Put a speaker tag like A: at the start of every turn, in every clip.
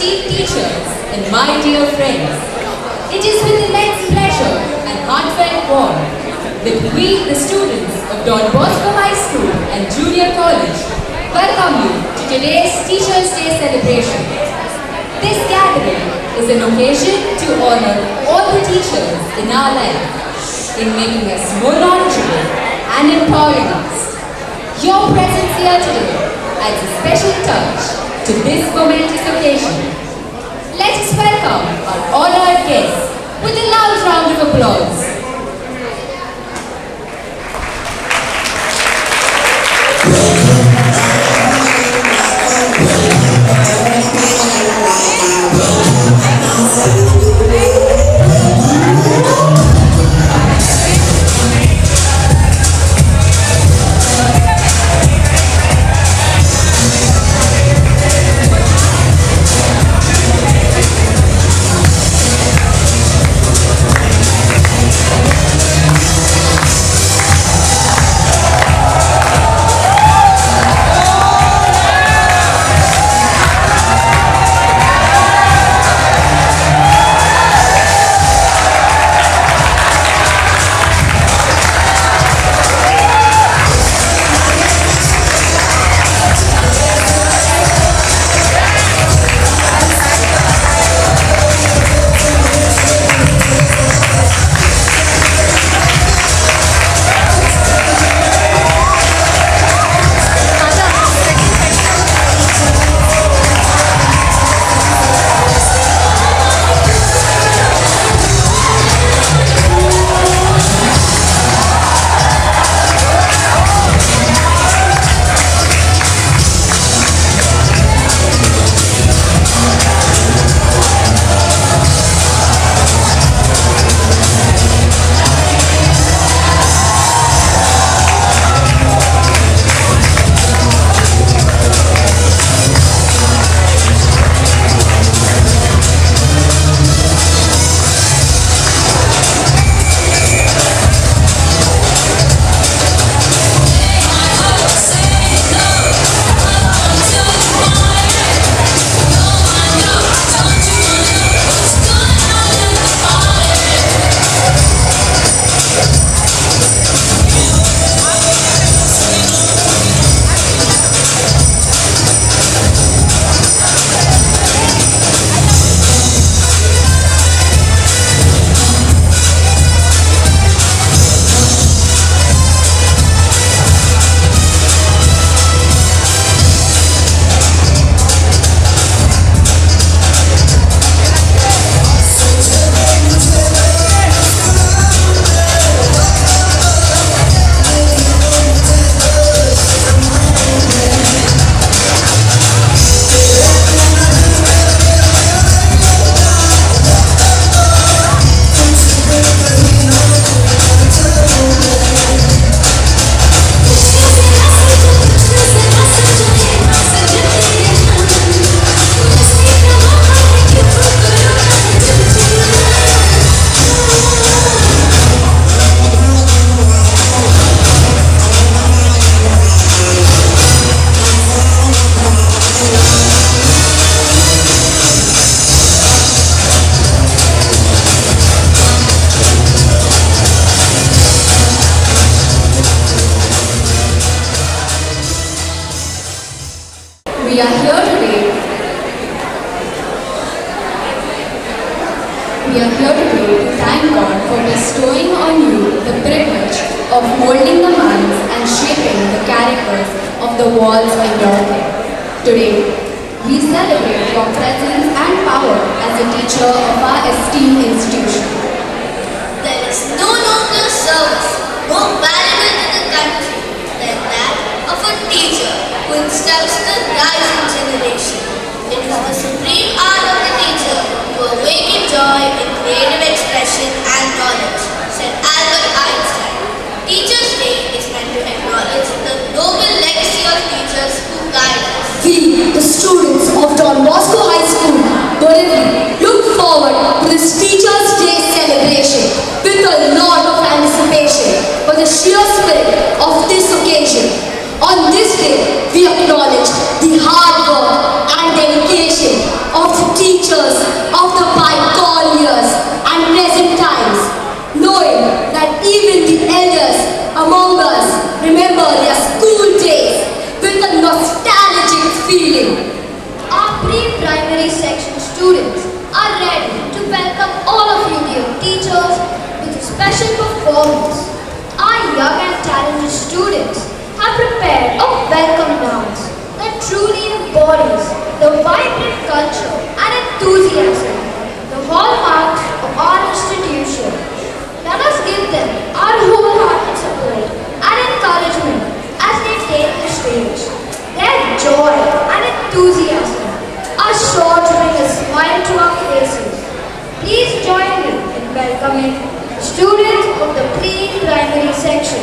A: esteemed teachers, and my dear friends, it is with immense pleasure and heartfelt warmth that we, the students of Don Bosco High School and Junior College, welcome you to today's Teachers' Day celebration. This gathering is an occasion to honor all the teachers in our life in making us more knowledgeable and empowering us. Your presence here today adds a special touch to this momentous occasion. Let us welcome our honored guests with a loud round of applause. We are here today. To thank God for bestowing on you the privilege of molding the minds and shaping the characters of the walls of your head. Today, we celebrate your presence and power as a teacher of our esteemed institution.
B: There is no nobler service more valuable to the country than that of a teacher who instructs the rising generation. It is the supreme art of the teacher to awaken joy in creative expression and knowledge, said Albert Einstein. Teachers' Day is meant to acknowledge the noble legacy of teachers who guide us.
C: We, the students of Don Bosco High School, Borivali, look forward to this Teachers' Day celebration with a lot of anticipation for the sheer spirit of this occasion. On this day, we acknowledge the hard work and dedication of the nostalgic feeling.
B: Our pre-primary section students are ready to welcome all of you dear teachers with a special performance. Our young and talented students have prepared a welcome dance that truly embodies the vibrant culture and enthusiasm, the hallmarks of our institution. Let us give them our wholehearted support and encouragement as they take the stage. Their joy and enthusiasm are sure to bring a smile to our faces. Please join me in welcoming students of the pre-primary section.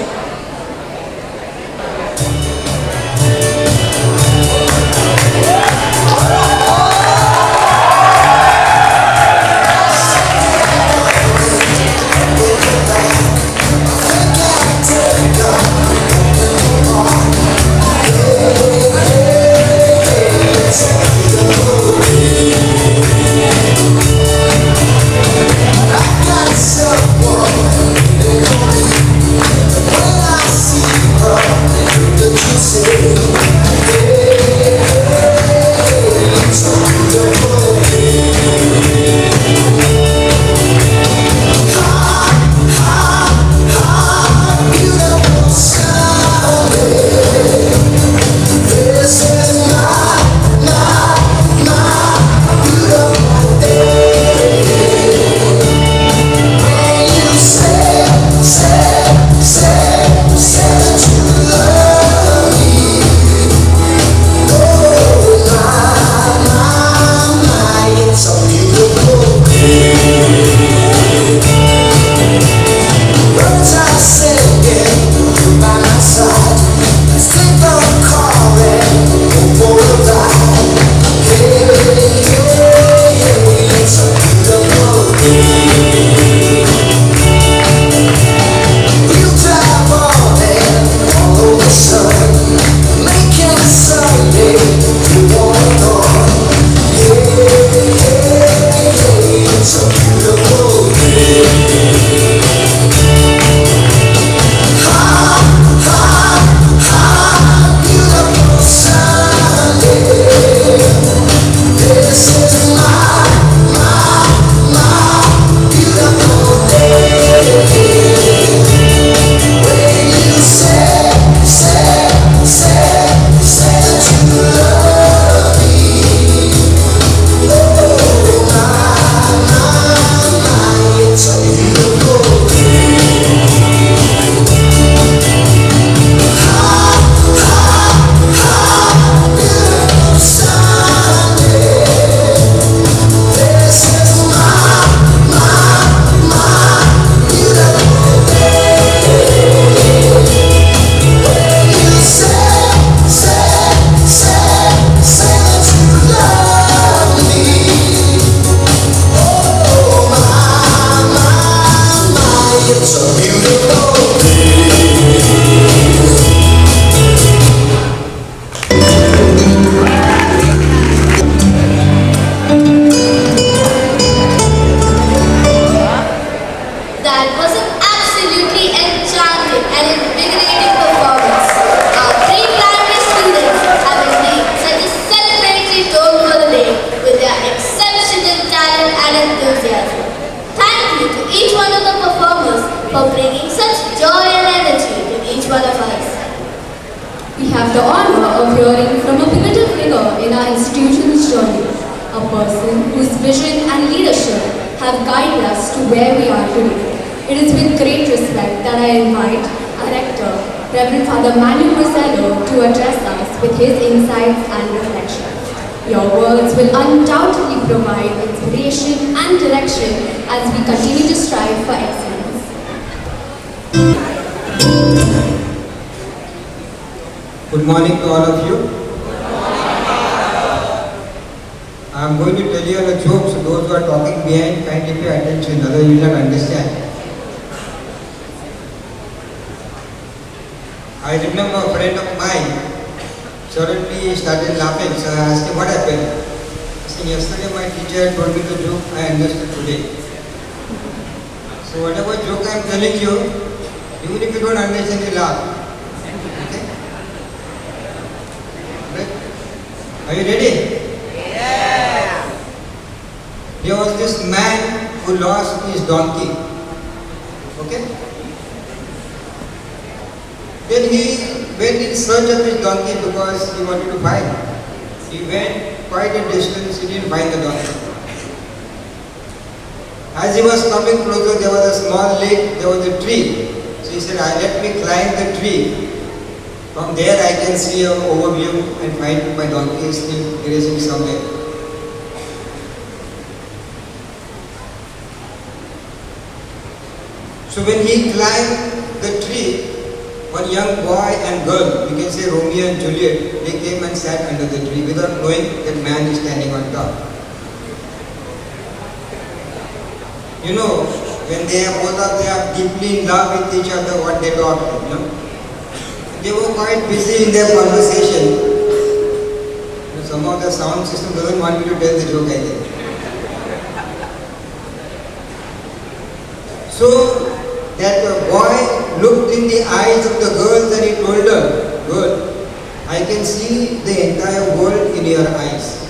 A: the honor of hearing from a pivotal figure in our institution's journey, a person whose vision and leadership have guided us to where we are today. It is with great respect that I invite our rector, Reverend Father Manu Rosello, to address us with his insights and reflections. Your words will undoubtedly provide inspiration and direction as we continue to strive for excellence.
D: Good morning to all of you. I am going to tell you a joke, so those who are talking behind, kindly pay attention, otherwise you will not understand. I remember a friend of mine suddenly started laughing, so I asked him what happened. He said, yesterday my teacher told me the joke I understood today. So whatever joke I am telling you, even if you don't understand, you laugh. Okay? Are you ready? There was this man who lost his donkey. Okay? Then he went in search of his donkey because he wanted to find. He went quite a distance, he didn't find the donkey. As he was coming closer, there was a small lake, there was a tree. So he said, let me climb the tree. From there I can see an overview and find if my donkey is still grazing somewhere. So when he climbed the tree, one young boy and girl, you can say Romeo and Juliet, they came and sat under the tree without knowing that man is standing on top. You know, when they are both of them deeply in love with each other, what they talk, you know. They were quite busy in their conversation. Somehow the sound system doesn't want me to tell the joke, I think. So that boy looked in the eyes of the girls and he told her, "Girl, I can see the entire world in your eyes."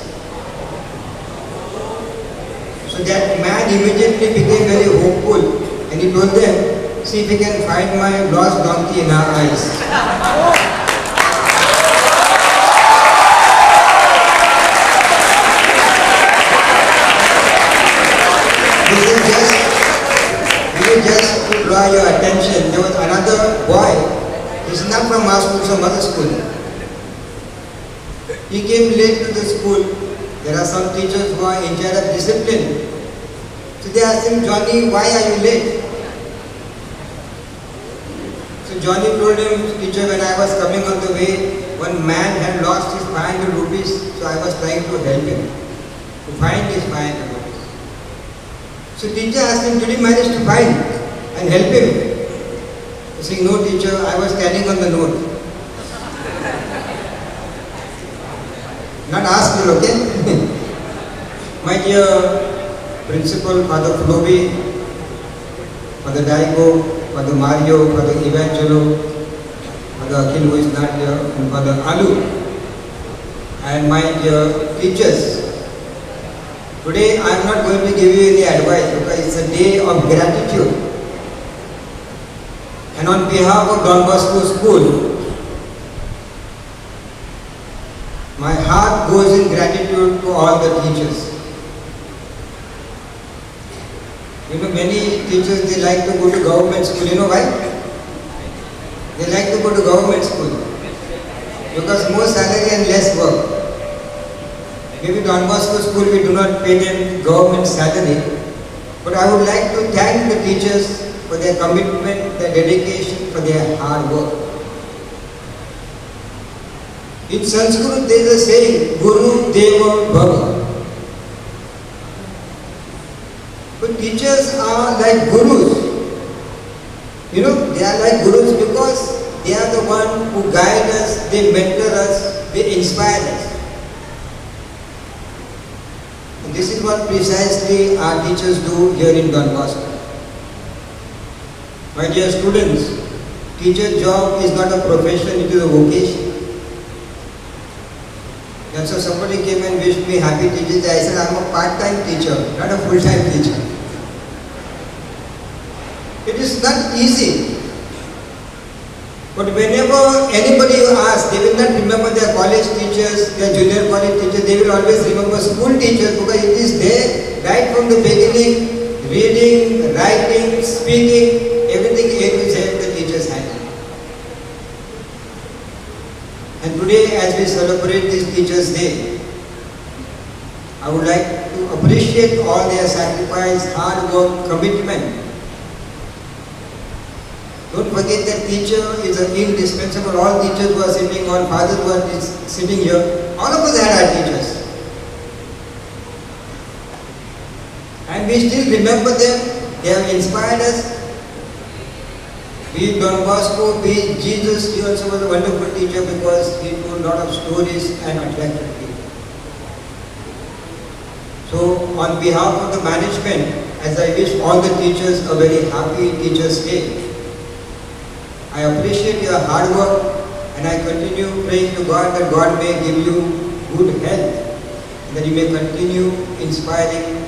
D: So that man immediately became very hopeful and he told them, "See if you can find my lost donkey in our eyes." Just to draw your attention, there was another boy. He's not from our school, some other school. He came late to the school. There are some teachers who are in charge of discipline. So they asked him, "Johnny, why are you late?" So Johnny told him, "Teacher, when I was coming on the way, one man had lost his 500 rupees, so I was trying to help him to find his 500 rupees." So teacher asked him, "Did you manage to find and help him?" He said, "No teacher, I was standing on the note." Not asked you, okay? My dear Principal, Father Floby, Father Daigo, Father Mario, Father Evangelo, Father Akhil who is not here, and Father Alu, and my dear teachers. Today I am not going to give you any advice because it's a day of gratitude. And on behalf of Don Bosco School, my heart goes in gratitude to all the teachers. You know, many teachers, they like to go to government school. You know why? They like to go to government school because more salary and less work. Maybe Don Bosco School, we do not pay them government salary, but I would like to thank the teachers for their commitment, their dedication, for their hard work. In Sanskrit, there is a saying, Guru Deva Bhava. But teachers are like gurus. You know, they are like gurus because they are the one who guide us, they mentor us, they inspire us. This is what precisely our teachers do here in Don Bosco. My dear students, teacher job is not a profession, it is a vocation. And so somebody came and wished me happy Teachers Day. I said, I am a part-time teacher, not a full-time teacher. It is not easy. But whenever anybody you ask, they will not remember their college teachers, their junior college teachers, they will always remember school teachers because it is there right from the beginning, reading, writing, speaking, everything A to Z the teachers handle. And today as we celebrate this Teachers' Day, I would like to appreciate all their sacrifice, hard work, commitment. Don't forget that teacher is indispensable. All teachers who are sitting, all fathers who are sitting here, all of us had our teachers. And we still remember them. They have inspired us. Be it Don Bosco, be it Jesus, he also was a wonderful teacher because he told a lot of stories and attracted people. So on behalf of the management, as I wish all the teachers a very happy Teachers' Day, I appreciate your hard work and I continue praying to God that God may give you good health, that you may continue inspiring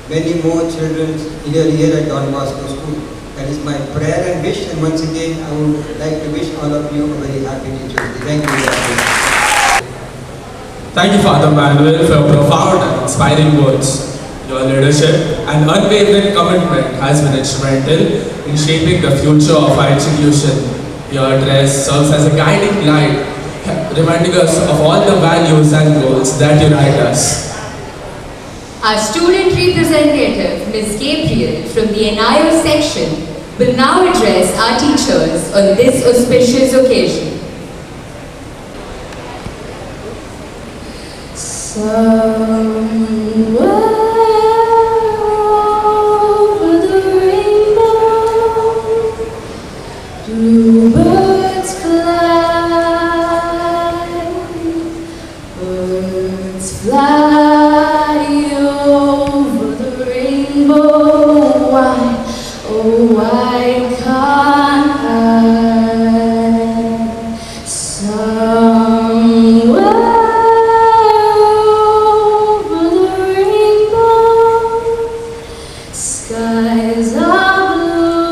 D: many more children here at Don Bosco School. That is my prayer and wish, and once again I would like to wish all of you a very happy Teachers' Day. Thank you.
E: Thank you, Father Manuel, for your profound and inspiring words. Your leadership and unwavering commitment has been instrumental in shaping the future of our institution. Your address serves as a guiding light, reminding us of all the values and goals that unite us.
A: Our student representative, Ms. Gabriel, from the NIO section, will now address our teachers on this auspicious occasion.
C: Somewhere over the rainbow, bluebirds fly over the rainbow. Why, oh why can't I? Somewhere skies are blue,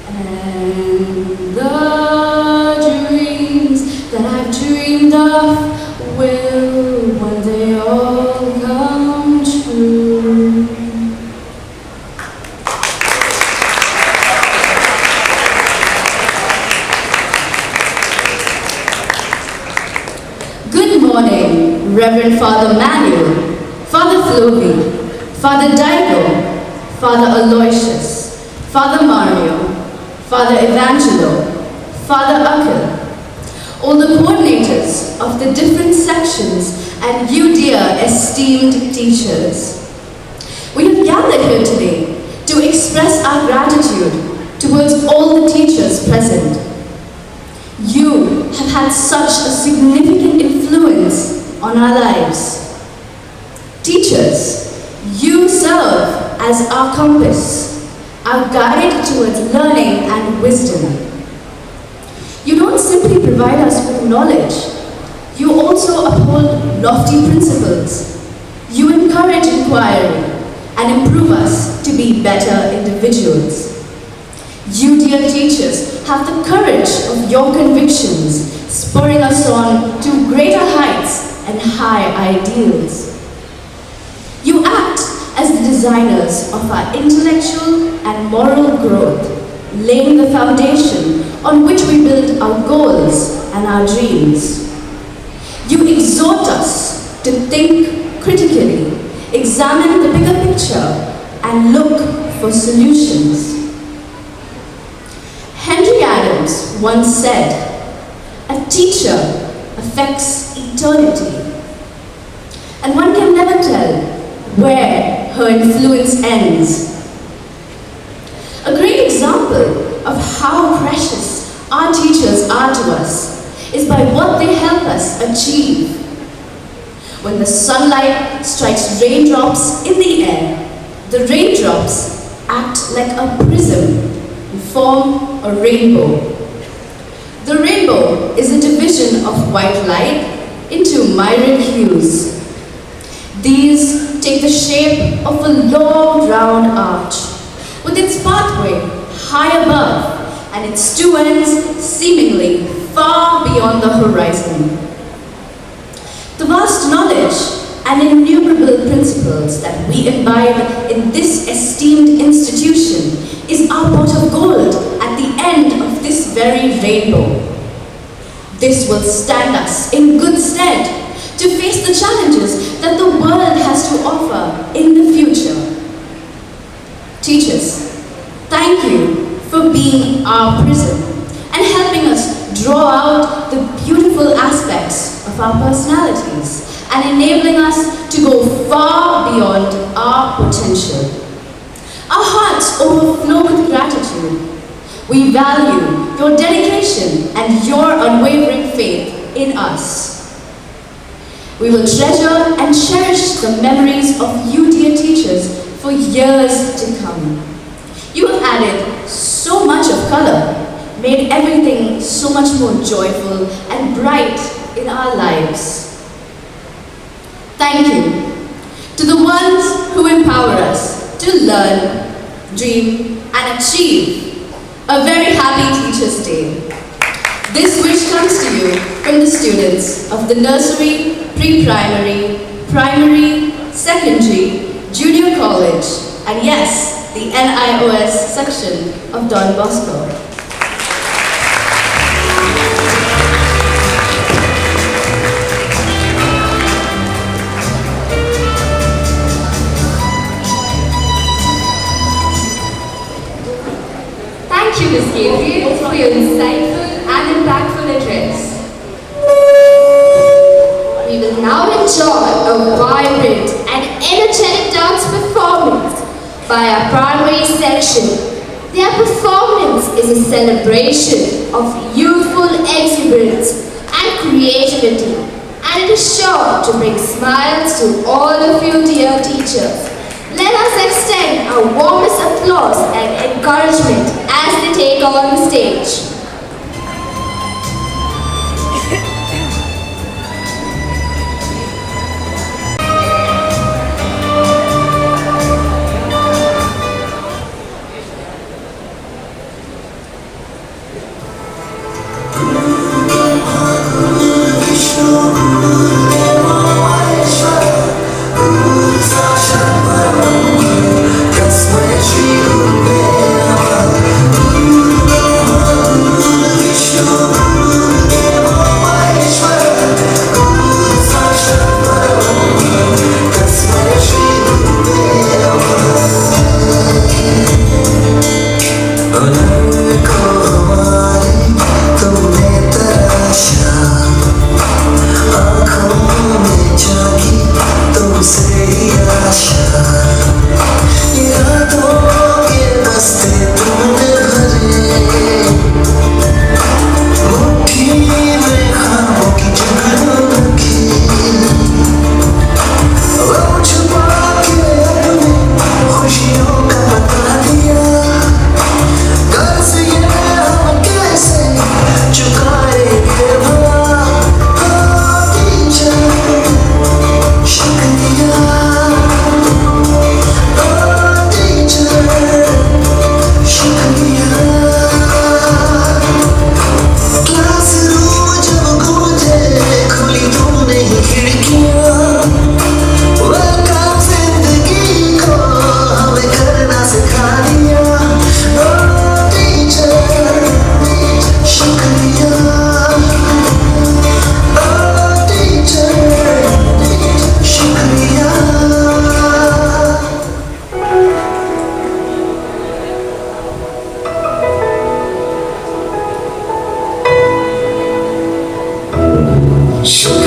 C: and the dreams that I've dreamed of will one day all come true. Good morning, Reverend Father Manuel, Father Flovey, Father Daigo, Father Aloysius, Father Mario, Father Evangelo, Father Akil, all the coordinators of the different sections, and you dear esteemed teachers. We have gathered here today to express our gratitude towards all the teachers present. You have had such a significant influence on our lives. Teachers, you serve as our compass, our guide towards learning and wisdom. You don't simply provide us with knowledge, you also uphold lofty principles. You encourage inquiry and improve us to be better individuals. You, dear teachers, have the courage of your convictions, spurring us on to greater heights and high ideals. You act as the designers of our intellectual and moral growth, laying the foundation on which we build our goals and our dreams. You exhort us to think critically, examine the bigger picture, and look for solutions. Henry Adams once said, "A teacher affects eternity," and one can never tell where her influence ends. A great example of how precious our teachers are to us is by what they help us achieve. When the sunlight strikes raindrops in the air, the raindrops act like a prism and form a rainbow. The rainbow is a division of white light into myriad hues. These take the shape of a long round arch, with its pathway high above and its two ends seemingly far beyond the horizon. The vast knowledge and innumerable principles that we imbibe in this esteemed institution is our pot of gold at the end of this very rainbow. This will stand us in good stead to face the challenges that the world has to offer in the future. Teachers, thank you for being our prism and helping us draw out the beautiful aspects of our personalities and enabling us to go far beyond our potential. Our hearts overflow with gratitude. We value your dedication and your unwavering faith in us. We will treasure and cherish the memories of you, dear teachers, for years to come. You have added so much of color, made everything so much more joyful and bright in our lives. Thank you to the ones who empower us to learn, dream, and achieve. A very happy Teachers' Day. This wish comes to you from the students of the nursery, pre-primary, primary, secondary, junior college, and yes, the NIOS section of Don Bosco.
A: Thank you, Ms. Gabriel, for your insightful and impactful address.
C: We will now enjoy a vibrant and energetic dance performance by our primary section. Their performance is a celebration of youthful exuberance and creativity, and it is sure to bring smiles to all of you, dear teachers. Let us extend our warmest applause and encouragement as they take on the stage.
F: Show